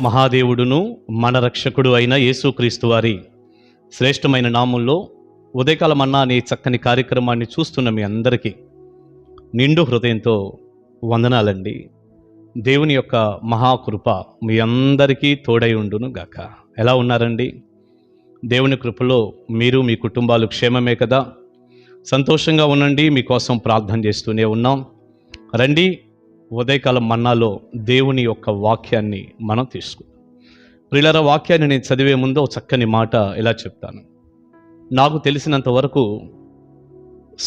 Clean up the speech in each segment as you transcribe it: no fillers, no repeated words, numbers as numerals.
మహాదేవుడును మన రక్షకుడు అయిన యేసుక్రీస్తు వారి శ్రేష్టమైన నామంలో ఉదయకాల మన్నా అనే చక్కని కార్యక్రమాన్ని చూస్తున్న మీ అందరికీ నిండు హృదయంతో వందనాలండి. దేవుని యొక్క మహాకృప మీ అందరికీ తోడై ఉండును గాక. ఎలా ఉన్నారండి? దేవుని కృపలో మీరు మీ కుటుంబాలు క్షేమమే కదా? సంతోషంగా ఉండండి. మీకోసం ప్రార్థన చేస్తూనే ఉన్నాం. రండి, ఉదయకాలం మన్నాలో దేవుని యొక్క వాక్యాన్ని మనం తీసుకుందాం. ప్రియులారా, వాక్యాన్ని నేను చదివే ముందు చక్కని మాట ఇలా చెప్తాను. నాకు తెలిసినంత వరకు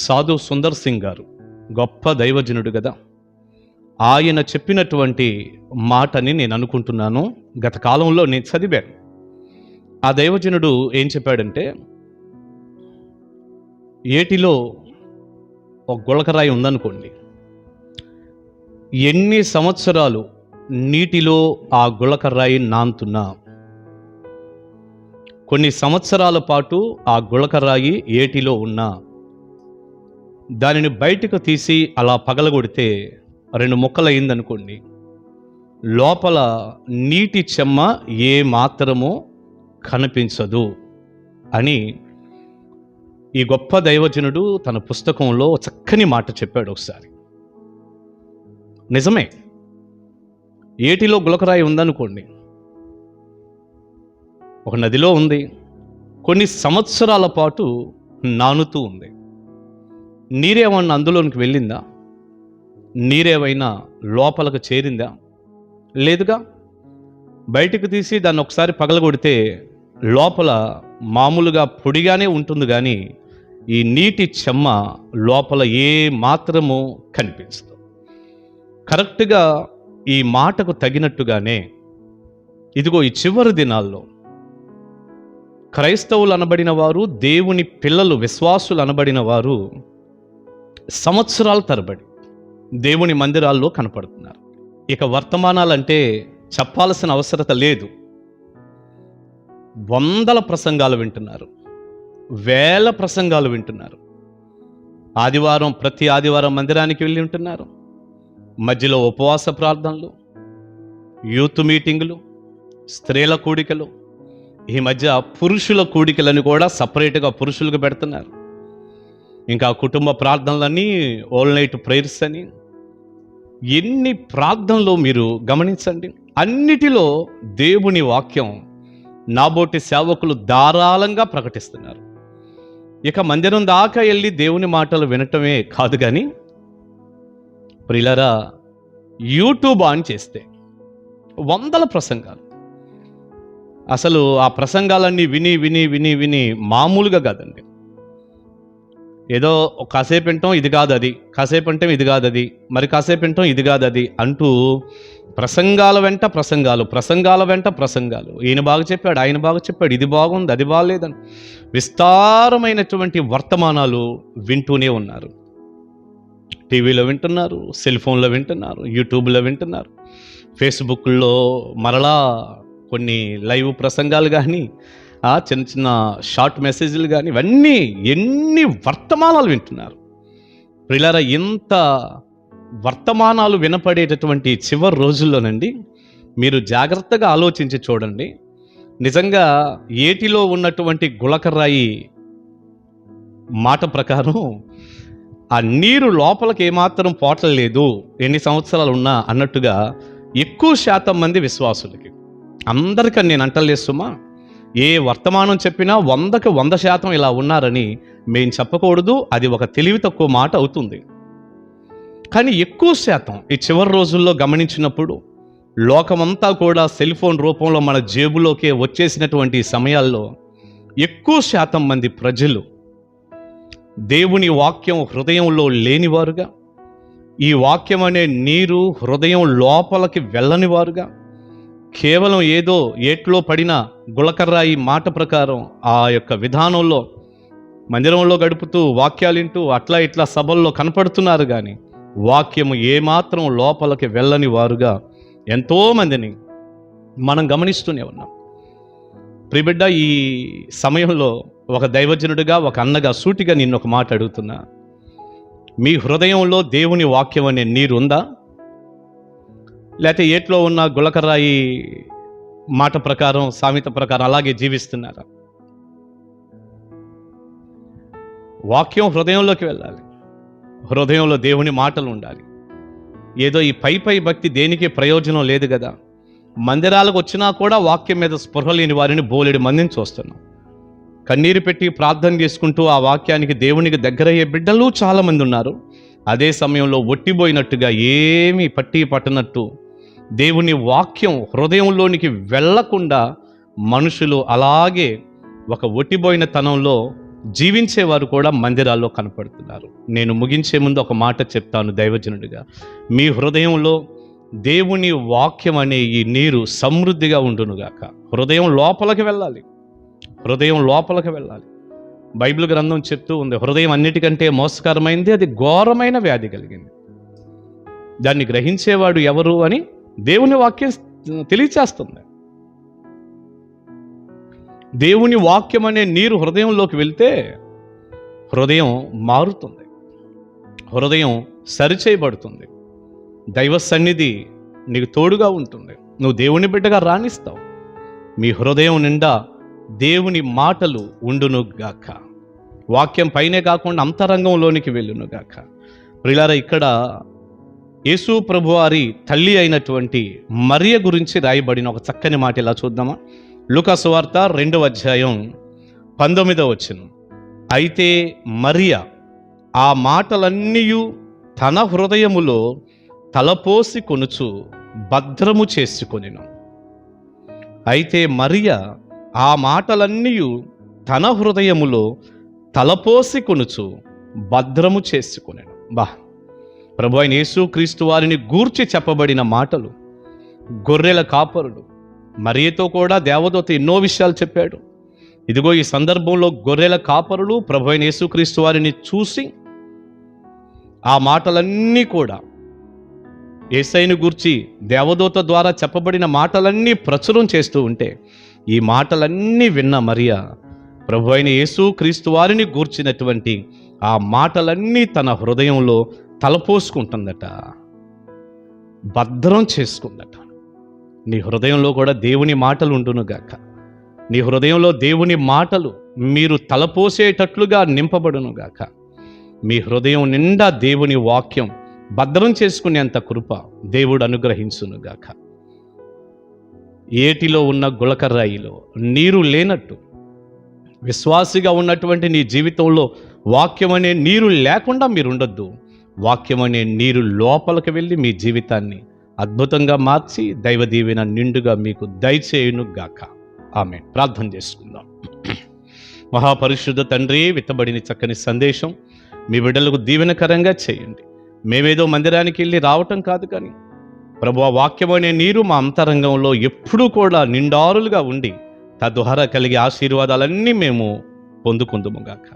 సాధు సుందర్ సింగ్ గారు గొప్ప దైవజనుడు కదా. ఆయన చెప్పినటువంటి మాటని నేను అనుకుంటున్నాను. గత కాలంలో నేను చదివాను. ఆ దైవజనుడు ఏం చెప్పాడంటే, ఏటిలో ఒక గుళకరాయి ఉందనుకోండి, ఎన్ని సంవత్సరాలు నీటిలో ఆ గుళకరాయి నాంతున్నా, కొన్ని సంవత్సరాల పాటు ఆ గుళకరాయి ఏటిలో ఉన్నా, దానిని బయటకు తీసి అలా పగలగొడితే 2 ముక్కలయ్యిందనుకోండి, లోపల నీటి చెమ్మ ఏ మాత్రమో కనిపించదు అని ఈ గొప్ప దైవజనుడు తన పుస్తకంలో చక్కని మాట చెప్పాడు. ఒకసారి నిజమే, ఏటిలో గులకరాయి ఉందనుకోండి, ఒక నదిలో ఉంది, కొన్ని సంవత్సరాల పాటు నానుతూ ఉంది. నీరేమన్నా అందులోనికి వెళ్ళిందా? నీరేమైనా లోపలకు చేరిందా? లేదుగా. బయటకు తీసి దాన్ని ఒకసారి పగలగొడితే లోపల మామూలుగా పొడిగానే ఉంటుంది, కానీ ఈ నీటి చెమ్మ లోపల ఏ మాత్రము కనిపించదు. కరెక్ట్గా ఈ మాటకు తగినట్టుగానే ఇదిగో ఈ చివరి దినాల్లో క్రైస్తవులు అనబడిన వారు, దేవుని పిల్లలు, విశ్వాసులు అనబడిన వారు సంవత్సరాల తరబడి దేవుని మందిరాల్లో కనపడుతున్నారు. ఇక వర్తమానాలంటే చెప్పాల్సిన అవసరత లేదు. వందల ప్రసంగాలు వింటున్నారు, వేల ప్రసంగాలు వింటున్నారు. ప్రతి ఆదివారం మందిరానికి వెళ్ళి ఉంటున్నారు. మధ్యలో ఉపవాస ప్రార్థనలు, యూత్ మీటింగులు, స్త్రీల కూడికలు, ఈ మధ్య పురుషుల కూడికలను కూడా సపరేట్గా పురుషులకు పెడుతున్నారు. ఇంకా కుటుంబ ప్రార్థనలన్నీ ఆల్ నైట్ ప్రేయర్స్ అని, ఎన్ని ప్రార్థనలు మీరు గమనించండి. అన్నిటిలో దేవుని వాక్యం నాబోటి సేవకులు ధారాళంగా ప్రకటిస్తున్నారు. ఇక మందిరం దాకా వెళ్ళి దేవుని మాటలు వినటమే కాదు, కానీ ప్రియులారా, యూట్యూబ్ ఆన్ చేస్తే వందల ప్రసంగాలు. అసలు ఆ ప్రసంగాలన్నీ విని విని విని విని మామూలుగా కాదండి. ఏదో కాసేపు వింటాం ఇది కాదు అది, కాసేపు అంటే ఇది కాదు అది, మరి కాసేపు వింటాం ఇది కాదు అది అంటూ ప్రసంగాల వెంట ప్రసంగాలు, ప్రసంగాల వెంట ప్రసంగాలు. ఈయన బాగా చెప్పాడు, ఆయన బాగా చెప్పాడు, ఇది బాగుంది, అది బాగలేదని విస్తారమైనటువంటి వర్తమానాలు వింటూనే ఉన్నారు. టీవీలో వింటున్నారు, సెల్ ఫోన్లో వింటున్నారు, యూట్యూబ్లో వింటున్నారు, ఫేస్బుక్లో మరలా కొన్ని లైవ్ ప్రసంగాలు కానీ, చిన్న చిన్న షార్ట్ మెసేజ్లు కానీ, ఇవన్నీ ఎన్ని వర్తమానాలు వింటున్నారు. ప్రియులారా, ఇంత వర్తమానాలు వినపడేటటువంటి చివరి రోజుల్లోనండి మీరు జాగ్రత్తగా ఆలోచించి చూడండి. నిజంగా ఏటిలో ఉన్నటువంటి గుళకరాయి మాట ప్రకారం ఆ నీరు లోపలికి ఏమాత్రం పోటలేదు, ఎన్ని సంవత్సరాలు ఉన్నా అన్నట్టుగా ఎక్కువ శాతం మంది విశ్వాసులకి, అందరికీ నేను అంటలేస్తుమా, ఏ వర్తమానం చెప్పినా 100కి 100% ఇలా ఉన్నారని మేము చెప్పకూడదు. అది ఒక తెలివి తక్కువ మాట అవుతుంది. కానీ ఎక్కువ శాతం ఈ చివరి రోజుల్లో గమనించినప్పుడు లోకమంతా కూడా సెల్ ఫోన్ రూపంలో మన జేబులోకే వచ్చేసినటువంటి సమయాల్లో ఎక్కువ శాతం మంది ప్రజలు దేవుని వాక్యం హృదయంలో లేనివారుగా, ఈ వాక్యం అనే నీరు హృదయం లోపలికి వెళ్ళనివారుగా, కేవలం ఏదో ఏట్లో పడిన గుళకరాయి మాట ప్రకారం ఆ యొక్క విధానంలో మందిరంలో గడుపుతూ వాక్యాలు వింటూ అట్లా ఇట్లా సభల్లో కనపడుతున్నారు, కానీ వాక్యము ఏమాత్రం లోపలికి వెళ్ళని వారుగా ఎంతోమందిని మనం గమనిస్తూనే ఉన్నాం. ప్రియబిడ్డ, ఈ సమయంలో ఒక దైవజనుడిగా, ఒక అన్నగా సూటిగా నిన్ను ఒక మాట అడుగుతున్నా. మీ హృదయంలో దేవుని వాక్యం అనే నీరు ఉందా? లేకపోతే ఏట్లో ఉన్న గులకరాయి మాట ప్రకారం, సామెత ప్రకారం అలాగే జీవిస్తున్నారా? వాక్యం హృదయంలోకి వెళ్ళాలి. హృదయంలో దేవుని మాటలు ఉండాలి. ఏదో ఈ పై భక్తి దేనికి ప్రయోజనం లేదు కదా. మందిరాలకు వచ్చినా కూడా వాక్యం మీద స్పృహ లేని వారిని బోలెడు మందిని చూస్తున్నాం. కన్నీరు పెట్టి ప్రార్థన చేసుకుంటూ ఆ వాక్యానికి, దేవునికి దగ్గరయ్యే బిడ్డలు చాలామంది ఉన్నారు. అదే సమయంలో ఒట్టిపోయినట్టుగా, ఏమీ పట్టనట్టు, దేవుని వాక్యం హృదయంలోనికి వెళ్ళకుండా మనుషులు అలాగే ఒక ఒట్టిపోయిన తనంలో జీవించేవారు కూడా మందిరాల్లో కనపడుతున్నారు. నేను ముగించే ముందు ఒక మాట చెప్తాను దైవజనుడిగా. మీ హృదయంలో దేవుని వాక్యం అనే ఈ నీరు సమృద్ధిగా ఉండునుగాక. హృదయం లోపలికి వెళ్ళాలి. హృదయం లోపలికి వెళ్ళాలి. బైబిల్ గ్రంథం చెప్తూ ఉంది, హృదయం అన్నిటికంటే మోసకరమైంది, అది ఘోరమైన వ్యాధి కలిగింది. దాన్ని గ్రహించేవాడు ఎవరు అని దేవుని వాక్యం తెలియచేస్తుంది. దేవుని వాక్యం అనే నీరు హృదయంలోకి వెళ్తే హృదయం మారుతుంది, హృదయం సరిచేయబడుతుంది. దైవ సన్నిధి నీకు తోడుగా ఉంటుంది. నువ్వు దేవుని బిడ్డగా రాణిస్తావు. మీ హృదయం నిండా దేవుని మాటలు ఉండునుగాక. వాక్యం పైనే కాకుండా అంతరంగంలోనికి వెళ్ళునుగాక. ప్రియులారా, ఇక్కడ యేసు ప్రభువారి తల్లి అయినటువంటి మరియ గురించి రాయబడిన ఒక చక్కని మాట ఇలా చూద్దామా? లూకా సువార్త 2వ అధ్యాయం 19వ వచనం. అయితే మరియ ఆ మాటలన్నీ తన హృదయములో తలపోసి కొనుచు భద్రము చేసుకొనెను. అయితే మరియ ఆ మాటలన్నీ తన హృదయములో తలపోసి కొనుచు భద్రము చేసుకొనెను. ప్రభు అయిన యేసుక్రీస్తు వారిని గూర్చి చెప్పబడిన మాటలు. గొర్రెల కాపరులు. మరియతో కూడా దేవదూత ఎన్నో విషయాలు చెప్పాడు. ఇదిగో ఈ సందర్భంలో గొర్రెల కాపరులు ప్రభు అయిన యేసుక్రీస్తు వారిని చూసి ఆ మాటలన్నీ కూడా, యేసయ్యను గూర్చి దేవదూత ద్వారా చెప్పబడిన మాటలన్నీ ప్రచురం చేస్తూ ఉంటే, ఈ మాటలన్నీ విన్న మరియ ప్రభు అయిన యేసుక్రీస్తు వారిని గూర్చినటువంటి ఆ మాటలన్నీ తన హృదయంలో తలపోసుకుంటుందట, భద్రం చేసుకుందట. నీ హృదయంలో కూడా దేవుని మాటలు ఉండునుగాక. నీ హృదయంలో దేవుని మాటలు మీరు తలపోసేటట్లుగా నింపబడునుగాక. మీ హృదయం నిండా దేవుని వాక్యం భద్రం చేసుకునేంత కృప దేవుడు అనుగ్రహించునుగాక. ఏటిలో ఉన్న గులకరాయిలో నీరు లేనట్టు, విశ్వాసిగా ఉన్నటువంటి నీ జీవితంలో వాక్యం అనే నీరు లేకుండా మీరు ఉండొద్దు. వాక్యం అనే నీరు లోపలికి వెళ్ళి మీ జీవితాన్ని అద్భుతంగా మార్చి దైవ దీవెన నిండుగా మీకు దయచేయునుగాక. ఆమేన్. ప్రార్థన చేసుకుందాం. మహాపరిశుద్ధ తండ్రి, విత్తబడిన చక్కని సందేశం మీ బిడ్డలకు దీవెనకరంగా చేయండి. మేమేదో మందిరానికి వెళ్ళి రావటం కాదు, కానీ ప్రభువా, వాక్యం అనే నీరు మా అంతరంగంలో ఎప్పుడూ కూడా నిండారులుగా ఉండి తద్వారా కలిగే ఆశీర్వాదాలన్నీ మేము పొందుకుందుముగాక.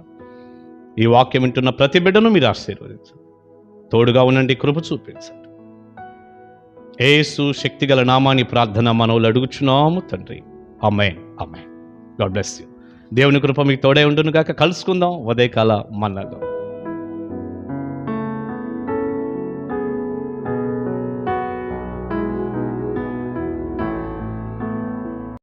ఈ వాక్యం వింటున్న ప్రతి బిడ్డను మీరు ఆశీర్వదించండి. తోడుగా ఉండండి, కృప చూపించండి. యేసు శక్తిగల నామాని ప్రార్థన మనవులు అడుగుచున్నాము తండ్రి. ఆమేన్. ఆమేన్. God bless you. దేవుని కృప మీకు తోడే ఉండునుగాక. కలుసుకుందాం ఉదయకాల మన్నాలో.